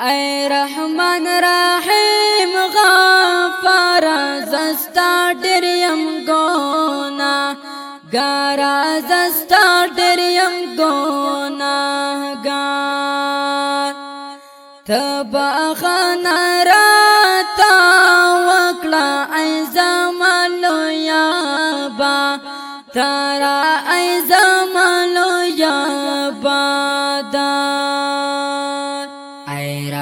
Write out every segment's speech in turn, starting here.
اے رحمان رحیم غفار زستا ډریم ګونا ګارا زستا ډریم ګونا ګار تبخنا راتا وکړه ای زمالو یا با ترا ای زمالو یا با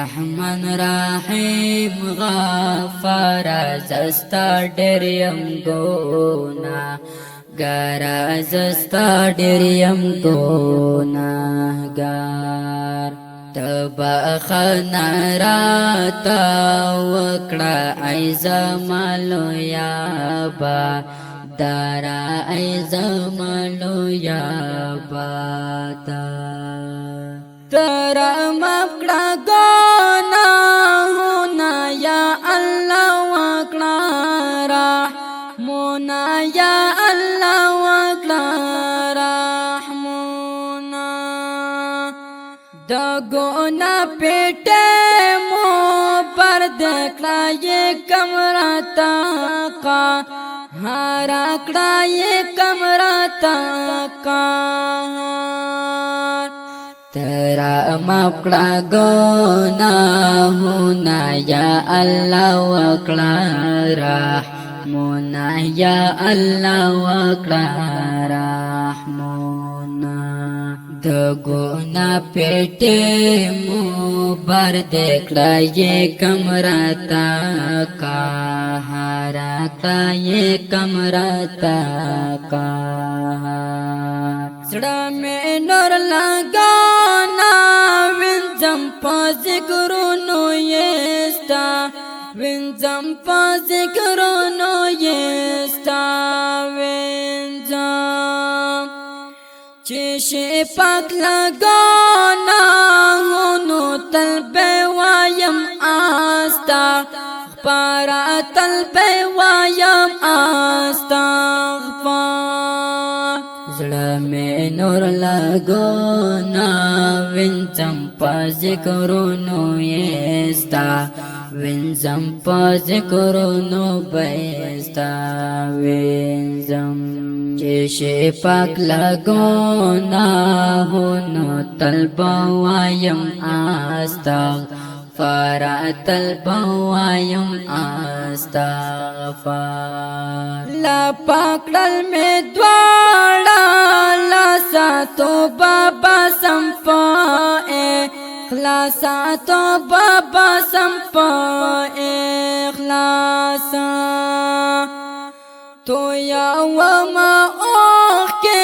رحمان رحیم غفار زستا ډریم ګونا ګارا زستا ډریم ګونا ګار تبخنا راتا وکړه ای زمالو یا با دارا ای زمالو یا با ترا مکړه ګنا ہونا یا الله وکړه رحمونا یا الله وکړه رحمونا د ګنا پیټه مو پر دکړه یې کمرتا کا هارا کړه یې کمرتا کا ترا مکړه ګناهونه یا الله وکړه رحمونا یا الله وکړه رحمونا د ګنا پیټه مو بر دکړه یې کمرتا کا هارا کړه یې کمرتا کا زړه مې نور لګانا وینځم په ذکرونو یستا وینځم په ذکرونو یستا وینځم چې شي پاک لګانا هونو تل به وایم آستا پارا تل به وایم آستا زړه مې نور لګونا وینځم په ذکرونو یستا وینځم په ذکرونو بهستا وینځم چې شي پاک لګونا هونو طلب وایم استغفار طلب وایم استغفار لا پاکړل مې دواړه تو بابا سمپا اخلاصا تو بابا سمپا اخلاصا تو یا وما اوخ کے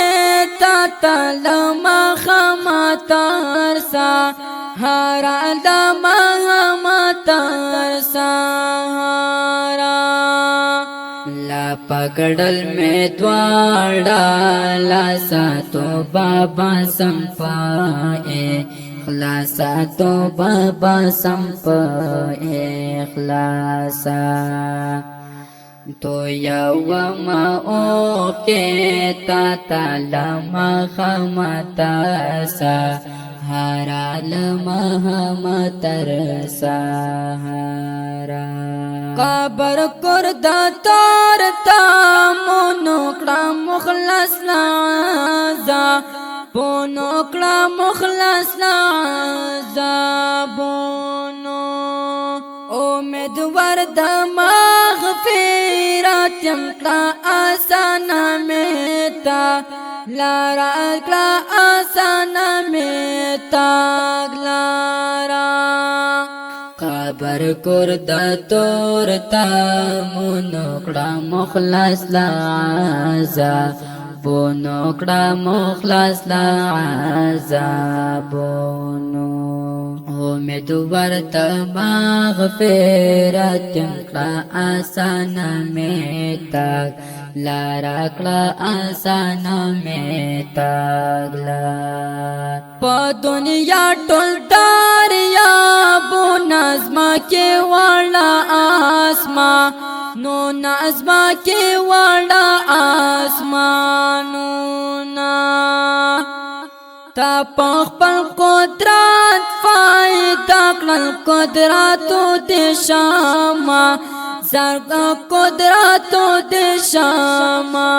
تا لما خماترسا ہارا لما خماترسا ہارا لا پکڑل میں دواړه لاسا تو بابا سمپائے اخلاصا تو بابا سمپائے اخلاصا تو یوما اوکے تا لما خمتاسا ہارا لما خمترسا ہارا قبر کردا تارتا مونوکڑا مخلص لازا بونوکڑا مخلص لازا بونو امیدوار دا مغفرات یمکڑا آسانا میتا لارا کڑا آسانا میتا لارا قبر کردا تورتا مونوکڑا مخلص لازا بونوکڑا مخلص لازا بونو امیدوار تا مغفرت یمکڑا آسانا میتاک لارا کڑا آسانا میتاک لار پا دنیا ټول داریا بو نظما کے والا آسما نو نظما کے والا آسمانو نا تا په خپل قدرت فائدہ القدرات دشاما زرق قدرات دشاما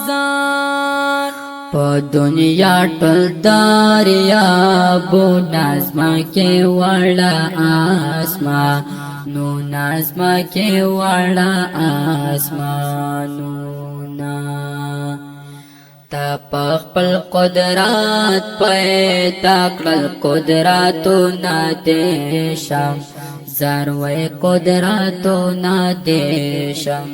زار په دنیا ټول دریابونه زما کې وړه آسمانونه زما کې وړه آسمانونه تا په خپل قدرت پیدا کړل قدرتونه دې شم زروي قدرتونه دې شم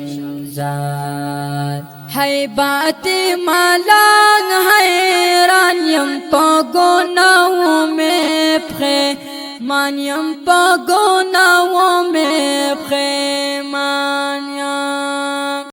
زار حیبات مالان حیران یم پا گناہوں میں پخیمان یم پا گناہوں میں پخیمان یم